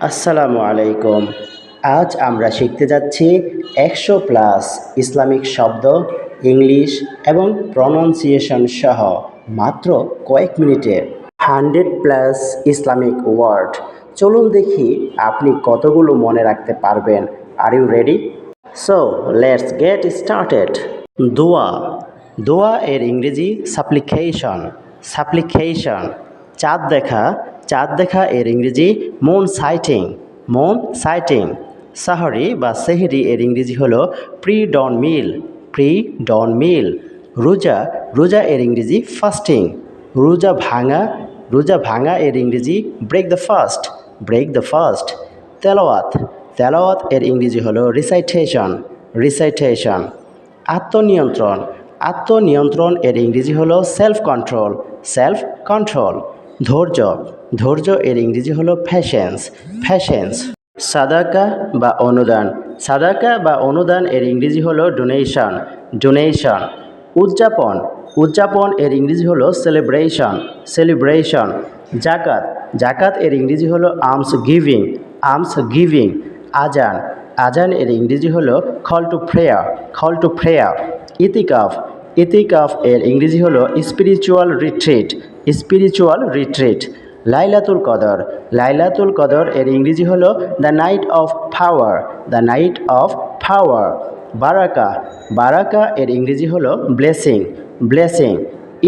আসসালামু আলাইকুম। আজ আমরা শিখতে যাচ্ছি 100+ ইসলামিক শব্দ, ইংলিশ এবং প্রনাউন্সিয়েশন সহ মাত্র কয়েক মিনিটে 100+ ইসলামিক ওয়ার্ড। চলুন দেখি আপনি কতগুলো মনে রাখতে পারবেন। Are you ready? So let's get started. দোয়া। দোয়া এর ইংরেজি সাপ্লিকেশন। সাপ্লিকেশন। চাঁদ দেখা। চাঁদ দেখা এর ইংরেজি moon citing. Moon citing. Sehri বা সেহরি এর ইংরেজি হলো প্রি ডন মিল। প্রি ডন মিল। রোজা। রোজা এর ইংরেজি ফাস্টিং। রোজা ভাঙা। রোজা ভাঙা এর ইংরেজি break the fast. Break the fast. তেলাওয়াত। তেলাওয়াত এর ইংরেজি হলো রিসাইটেশন। রিসাইটেশন। আত্মনিয়ন্ত্রণ। আত্মনিয়ন্ত্রণ এর ইংরেজি হলো সেলফ কন্ট্রোল। Self control. ধৈর্য। ধৈর্য এর ইংরেজি হলো প্যাশেন্স। প্যাশেন্স। সাদাকা বা অনুদান। সাদাকা বা অনুদান এর ইংরেজি হলো ডোনেশন। ডোনেশন। উদযাপন। উদযাপন এর ইংরেজি হলো সেলিব্রেশন। সেলিব্রেশন। জাকাত। জাকাত এর ইংরেজি হলো আর্মস গিভিং। Arms giving. আজান। আজান এর ইংরেজি হলো call to prayer. Call to prayer. ইতিকাফ। ইতিকাফ এর ইংরেজি হলো স্পিরিচুয়াল রিট্রিট। Spiritual retreat. লাইলাতুল কদর। লাইলাতুল কদর এর ইংরেজি হলো the night of power. The night of power. বারাকা। বারাকা এর ইংরেজি হলো ব্লেসিং। ব্লেসিং।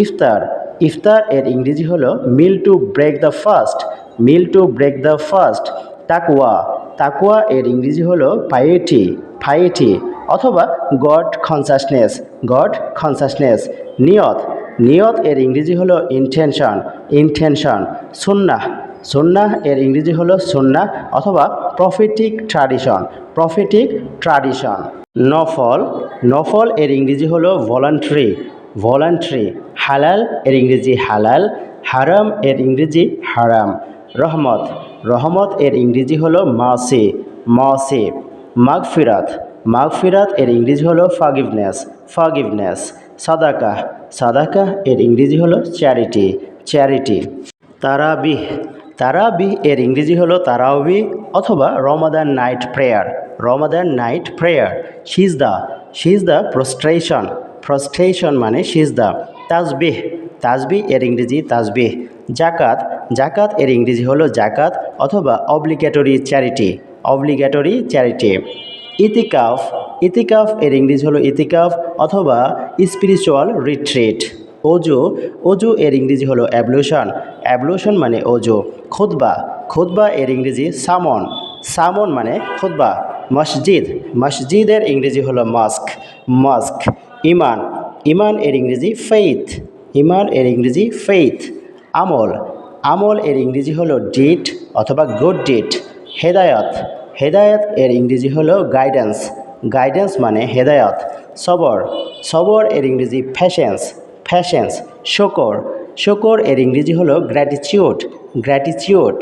ইফতার। ইফতার এর ইংরেজি হলো meal to break the fast. Meal to break the fast. তাকওয়া। তাকওয়া এর ইংরেজি হলো পাইয়েটি। পাইয়েটি অথবা গড কনসাসনেস। God consciousness. নিয়ত। নিয়ত এর ইংরেজি হলো ইনটেনশন। ইনটেনশন। সুন্নাহ। সুন্নাহ এর ইংরেজি হলো সুন্নাহ অথবা প্রফেটিক ট্র্যাডিশন। Prophetic tradition. নফল। নফল এর ইংরেজি হলো ভলান্টারি। ভলান্টারি। হালাল এর ইংরেজি হালাল। হারাম এর ইংরেজি হারাম। রহমত। রহমত এর ইংরেজি হলো মার্সি। মার্সি। মাগফিরাত। মাগফিরাত এর ইংরেজি হলো ফরগিভনেস। ফরগিভনেস। সাদাকা। সাদাকা এর ইংরেজি হলো চ্যারিটি। চ্যারিটি। তারাবিহ। তারাবিহ এর ইংরেজি হলো তারাউবি অথবা রমাদান নাইট প্রেয়ার। রমাদান নাইট প্রেয়ার। সিজদা। সিজদা প্রস্ট্রেশন। প্রস্ট্রেশন মানে সিজদা। তাসবিহ। তাসবিহ এর ইংরেজি তাসবিহ। জাকাত। জাকাত এর ইংরেজি হলো জাকাত অথবা অব্লিগেটরি চ্যারিটি। Obligatory charity. ইতিকাফ। ইতিকাফ এর ইংরেজি হলো ইতিকাফ অথবা স্পিরিচুয়াল রিট্রিট। অজু। অজু এর ইংরেজি হলো অ্যাবলুশন। অ্যাবলুশন মানে অজু। খুতবা। খুতবা এর ইংরেজি সামন। সামন মানে খুতবা। মসজিদ। মসজিদের ইংরেজি হলো মস্ক। মস্ক। ইমান। ইমান এর ইংরেজি ফেইথ। ইমান এর ইংরেজি ফেইথ। আমল। আমল এর ইংরেজি হলো ডিট অথবা গুড ডিট। হেদায়ত। হেদায়ত এর ইংরেজি হলো গাইডেন্স। গাইডেন্স মানে হেদায়ত। সবর। সবর এর ইংরেজি প্যাশেন্স। প্যাশেন্স। শকর। শকর এর ইংরেজি হলো গ্র্যাটিটিউড। গ্র্যাটিটিউড।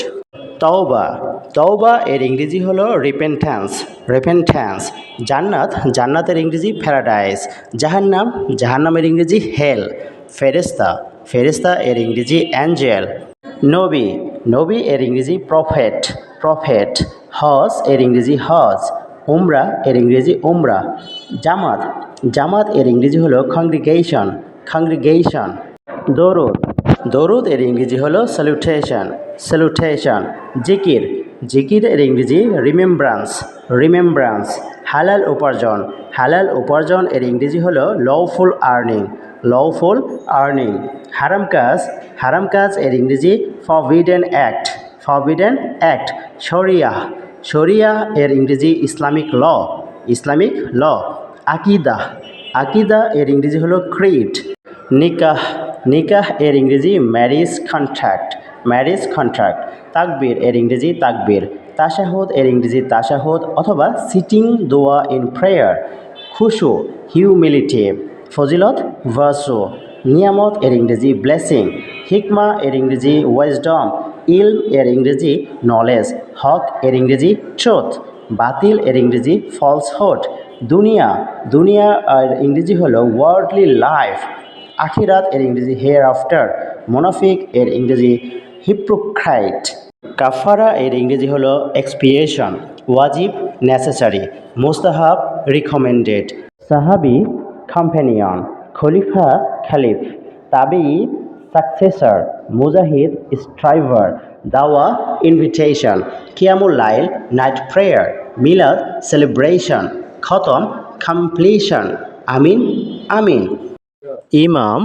তওবা। তওবা এর ইংরেজি হলো রিপেন্ট্যান্স। রিপেন্ট্যান্স। জান্নাত। জান্নাতের ইংরেজি প্যারাডাইস। জাহান্নাম। জাহান্নামের ইংরেজি হেল। ফেরেশতা। ফেরেশতা এর ইংরেজি অ্যাঞ্জেল। নবী। নবী এর ইংরেজি প্রফেট। প্রফেট। হজ এর ইংরেজি হজ। উমরা এর ইংরেজি উমরা। জামাত। জামাত এর ইংরেজি হলো কংগ্রিগেশন। কংগ্রিগেশন। দরুদ। দরুদ এর ইংরেজি হলো স্যালুটেশন। স্যালুটেশন। জিকির। জিকির এর ইংরেজি রিমেম্ব্রান্স। রিমেম্ব্রান্স। হালাল উপার্জন। হালাল উপার্জন এর ইংরেজি হলো লওফুল আর্নিং। লওফুল আর্নিং। হারাম কাজ। হারাম কাজ এর ইংরেজি ফরবিডেন অ্যাক্ট। Forbidden act. শরিয়াহ। শরিয়াহ এর ইংরেজি ইসলামিক ল। Islamic law. আকিদা। আকিদা এর ইংরেজি হলো ক্রিড। নিকাহ। নিকাহ এর ইংরেজি ম্যারিজ কন্ট্রাক্ট। Marriage contract. তাকবীর এর ইংরেজি তাকবীর। তাশাহুদ এর ইংরেজি তাশাহুদ অথবা সিটিং দোয়া ইন প্রেয়ার। খুশু। হিউমিলিটি। ফজিলত ভার্চু। নিয়ামত এর ইংরেজি ব্লেসিং। হিকমা এর ইংরেজি ওয়াইজডম। ইলম এর ইংরেজি নলেজ। হক এর ইংরেজি ট্রুথ। বাতিল এর ইংরেজি ফলসহুড। দুনিয়া। দুনিয়া এর ইংরেজি হলো ওয়ার্ল্ডলি লাইফ। আখিরাত এর ইংরেজি হেয়ার আফটার। মুনাফিক এর ইংরেজি হিপ্রোক্রাইট। কাফারা এর ইংরেজি হলো এক্সপিয়েশন, ওয়াজিব নেসেসারি, মুস্তাহাব রিকমেন্ডেড, সাহাবি কম্প্যানিয়ন, খলিফা খালিফ, তাবেই সাকসেসর, মুজাহিদ স্ট্রাইভার, দাওয়া ইনভিটেশন, কিয়ামুল লাইল নাইট প্রেয়ার, মিলাদ সেলিব্রেশন, খতম কমপ্লিশন, আমিন আমিন। ইমাম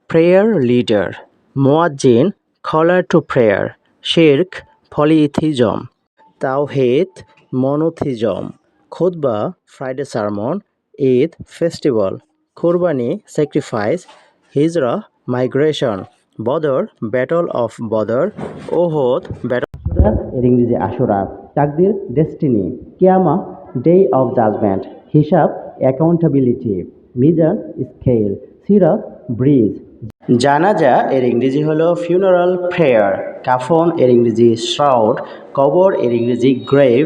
প্রেয়ার লিডার, মুয়াজ্জিন কলার টু প্রেয়ার, শিরক পলিথিজম, তাওহীদ মনোথিজম, খুতবা ফ্রাইডে সারমন, ঈদ ফেস্টিভ্যাল, কুরবানি স্যাক্রিফাইস, হিজরা মাইগ্রেশন, বদর ব্যাটল অফ বদর, ওহদ ব্যাটল এর ইংরেজি আশুরা, তাকদির ডেস্টিনি, কিয়ামা ডে অফ জাজমেন্ট, হিসাব অ্যাকাউন্টেবিলিটি, মিজান স্কেল, সিরাত ব্রিজ। জানাজা এর ইংরেজি হলো ফিউনারাল প্রেয়ার, কাফন এর ইংরেজি শ্রাউড, কবর এর ইংরেজি গ্রেভ,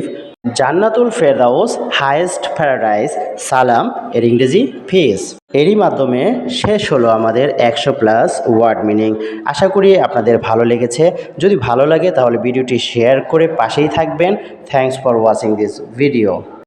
জান্নাতুল ফেরদাউস হাইয়েস্ট প্যারাডাইস, সালাম এর ইংরেজি পিস। এরই মাধ্যমে শেষ হলো আমাদের 100+ ওয়ার্ড মিনিং। আশা করি আপনাদের ভালো লেগেছে। যদি ভালো লাগে তাহলে ভিডিওটি শেয়ার করে পাশেই থাকবেন। Thanks for watching this video.